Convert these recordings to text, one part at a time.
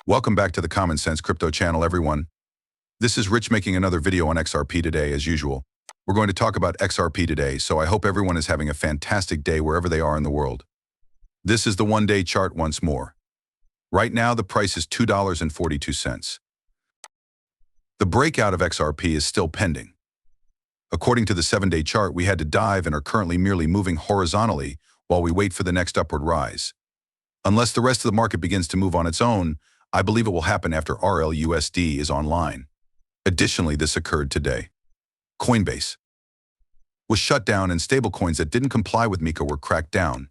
Welcome back to the Common Sense Crypto channel, everyone. This is Rich making another video on XRP today, as usual. We're going to talk about XRP today, so I hope everyone is having a fantastic day wherever they are in the world. This is the one-day chart once more. Right now, the price is $2.42. The breakout of XRP is still pending. According to the 7-day chart, we had to dive and are currently merely moving horizontally while we wait for the next upward rise. Unless the rest of the market begins to move on its own, I believe it will happen after RLUSD is online. Additionally, this occurred today. Coinbase was shut down and stablecoins that didn't comply with MiCA were cracked down.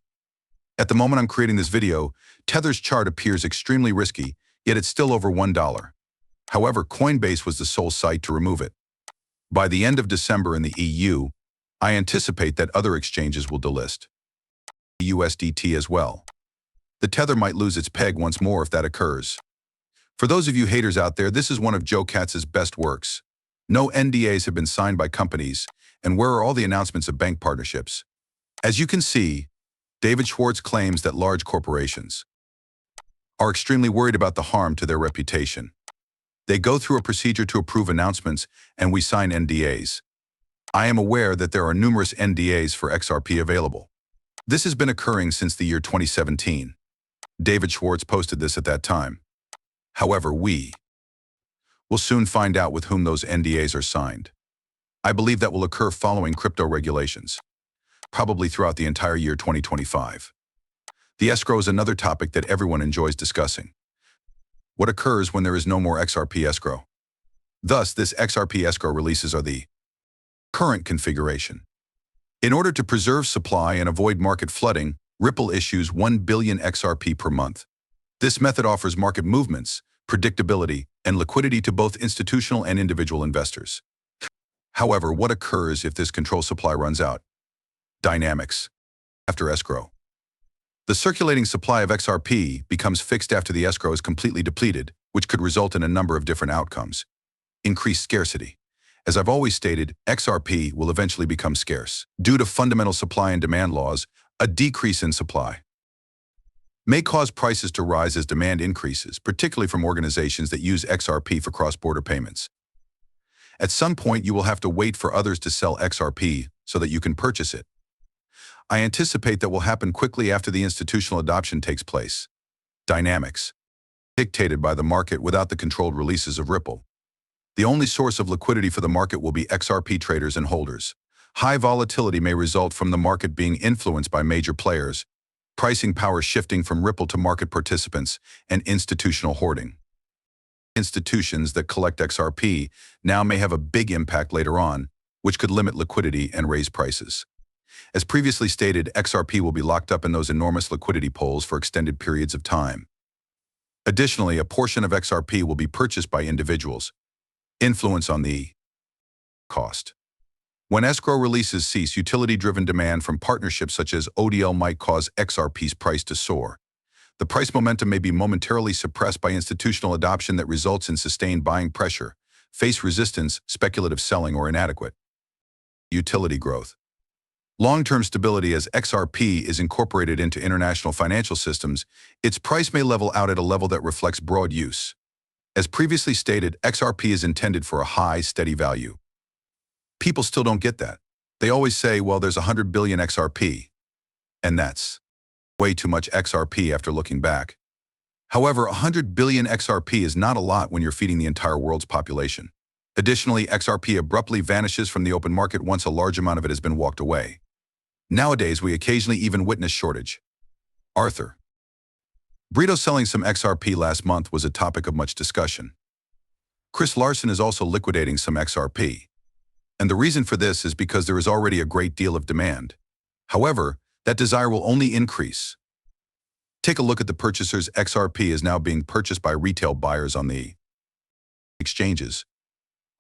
At the moment I'm creating this video, Tether's chart appears extremely risky, yet it's still over $1. However, Coinbase was the sole site to remove it. By the end of December in the EU, I anticipate that other exchanges will delist USDT as well. The Tether might lose its peg once more if that occurs. For those of you haters out there, this is one of Joe Katz's best works. No NDAs have been signed by companies, and where are all the announcements of bank partnerships? As you can see, David Schwartz claims that large corporations are extremely worried about the harm to their reputation. They go through a procedure to approve announcements, and we sign NDAs. I am aware that there are numerous NDAs for XRP available. This has been occurring since the year 2017. David Schwartz posted this at that time. However, we will soon find out with whom those NDAs are signed. I believe that will occur following crypto regulations, probably throughout the entire year 2025. The escrow is another topic that everyone enjoys discussing. What occurs when there is no more XRP escrow? Thus, this XRP escrow releases are the current configuration. In order to preserve supply and avoid market flooding, Ripple issues 1 billion XRP per month. This method offers market movements, predictability, and liquidity to both institutional and individual investors. However, what occurs if this control supply runs out? Dynamics. After escrow, the circulating supply of XRP becomes fixed after the escrow is completely depleted, which could result in a number of different outcomes. Increased scarcity. As I've always stated, XRP will eventually become scarce. Due to fundamental supply and demand laws, a decrease in supply may cause prices to rise as demand increases, particularly from organizations that use XRP for cross-border payments. At some point, you will have to wait for others to sell XRP so that you can purchase it. I anticipate that will happen quickly after the institutional adoption takes place. Dynamics. Dictated by the market without the controlled releases of Ripple. The only source of liquidity for the market will be XRP traders and holders. High volatility may result from the market being influenced by major players, pricing power shifting from Ripple to market participants, and institutional hoarding. Institutions that collect XRP now may have a big impact later on, which could limit liquidity and raise prices. As previously stated, XRP will be locked up in those enormous liquidity pools for extended periods of time. Additionally, a portion of XRP will be purchased by individuals. Influence on the cost. When escrow releases cease, utility-driven demand from partnerships such as ODL might cause XRP's price to soar. The price momentum may be momentarily suppressed by institutional adoption that results in sustained buying pressure, face resistance, speculative selling, or inadequate utility growth. Long-term stability. As XRP is incorporated into international financial systems, its price may level out at a level that reflects broad use. As previously stated, XRP is intended for a high, steady value. People still don't get that. They always say, well, there's 100 billion XRP. And that's way too much XRP after looking back. However, 100 billion XRP is not a lot when you're feeding the entire world's population. Additionally, XRP abruptly vanishes from the open market once a large amount of it has been walked away. Nowadays, we occasionally even witness shortage. Arthur Brito selling some XRP last month was a topic of much discussion. Chris Larson is also liquidating some XRP. And the reason for this is because there is already a great deal of demand. However, that desire will only increase. Take a look at the purchasers. XRP is now being purchased by retail buyers on the exchanges.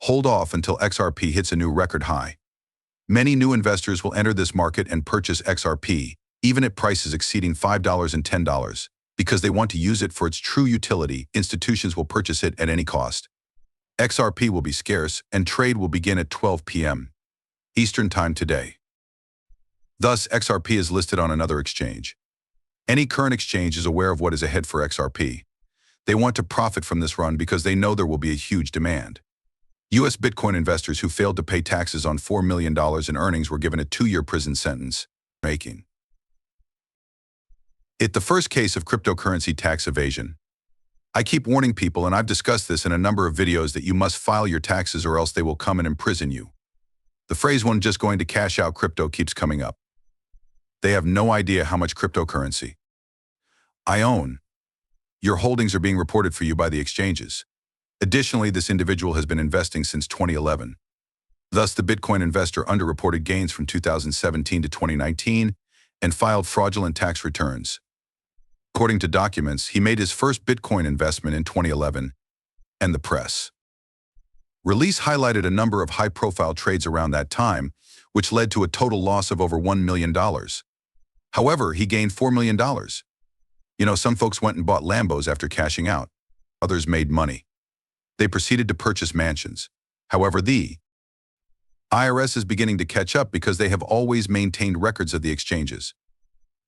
Hold off until XRP hits a new record high. Many new investors will enter this market and purchase XRP, even at prices exceeding $5 and $10, because they want to use it for its true utility. Institutions will purchase it at any cost. XRP will be scarce, and trade will begin at 12 p.m. Eastern Time today. Thus, XRP is listed on another exchange. Any current exchange is aware of what is ahead for XRP. They want to profit from this run because they know there will be a huge demand. U.S. Bitcoin investors who failed to pay taxes on $4 million in earnings were given a 2-year prison sentence, making it the first case of cryptocurrency tax evasion. I keep warning people, and I've discussed this in a number of videos, that you must file your taxes or else they will come and imprison you. The phrase "one just going to cash out crypto" keeps coming up. They have no idea how much cryptocurrency I own. Your holdings are being reported for you by the exchanges. Additionally, this individual has been investing since 2011. Thus, the Bitcoin investor underreported gains from 2017 to 2019 and filed fraudulent tax returns. According to documents, he made his first Bitcoin investment in 2011, and the press release highlighted a number of high-profile trades around that time, which led to a total loss of over $1 million. However, he gained $4 million. You know, some folks went and bought Lambos after cashing out. Others made money. They proceeded to purchase mansions. However, the IRS is beginning to catch up because they have always maintained records of the exchanges.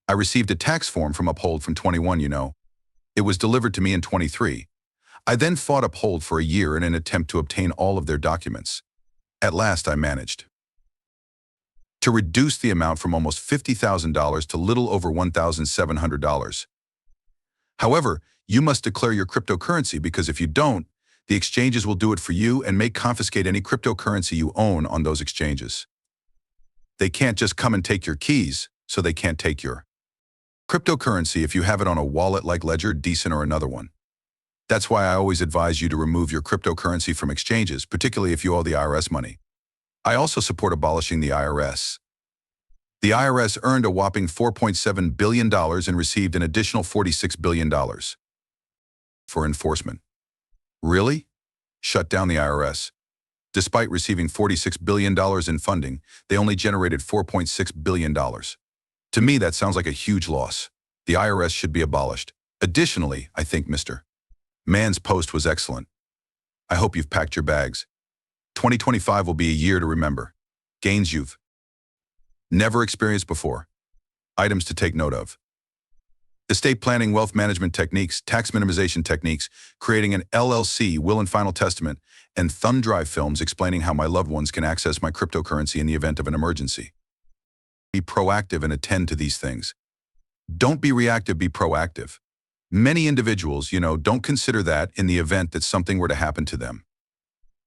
I received a tax form from Uphold from 21, you know. It was delivered to me in 23. I then fought Uphold for a year in an attempt to obtain all of their documents. At last, I managed to reduce the amount from almost $50,000 to little over $1,700. However, you must declare your cryptocurrency, because if you don't, the exchanges will do it for you and may confiscate any cryptocurrency you own on those exchanges. They can't just come and take your keys, so they can't take your cryptocurrency if you have it on a wallet like Ledger, Decent, or another one. That's why I always advise you to remove your cryptocurrency from exchanges, particularly if you owe the IRS money. I also support abolishing the IRS. The IRS earned a whopping $4.7 billion and received an additional $46 billion for enforcement. Really? Shut down the IRS. Despite receiving $46 billion in funding, they only generated $4.6 billion. To me, that sounds like a huge loss. The IRS should be abolished. Additionally, I think Mr. Mann's post was excellent. I hope you've packed your bags. 2025 will be a year to remember. Gains you've never experienced before. Items to take note of: estate planning, wealth management techniques, tax minimization techniques, creating an LLC, will and final testament, and thumb drive films explaining how my loved ones can access my cryptocurrency in the event of an emergency. Be proactive and attend to these things. Don't be reactive, be proactive. Many individuals, don't consider that in the event that something were to happen to them.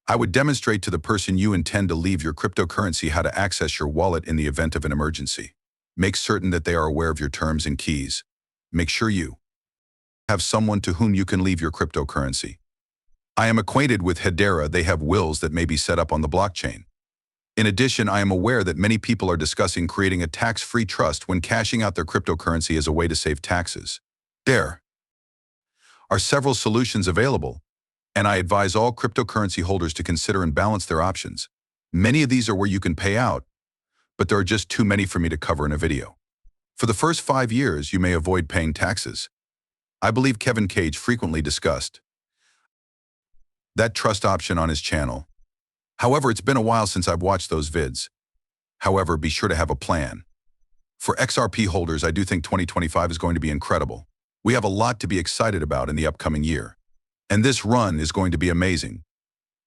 I would demonstrate to the person you intend to leave your cryptocurrency how to access your wallet in the event of an emergency. Make certain that they are aware of your terms and keys. Make sure you have someone to whom you can leave your cryptocurrency. I am acquainted with Hedera. They have wills that may be set up on the blockchain. In addition, I am aware that many people are discussing creating a tax-free trust when cashing out their cryptocurrency as a way to save taxes. There are several solutions available, and I advise all cryptocurrency holders to consider and balance their options. Many of these are where you can pay out, but there are just too many for me to cover in a video. For the first 5 years, you may avoid paying taxes. I believe Kevin Cage frequently discussed that trust option on his channel. However, it's been a while since I've watched those vids. However, be sure to have a plan. For XRP holders, I do think 2025 is going to be incredible. We have a lot to be excited about in the upcoming year. And this run is going to be amazing.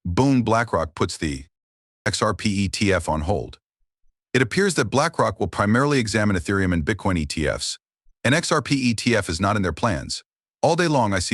Boom, BlackRock puts the XRP ETF on hold. It appears that BlackRock will primarily examine Ethereum and Bitcoin ETFs. An XRP ETF is not in their plans. All day long I see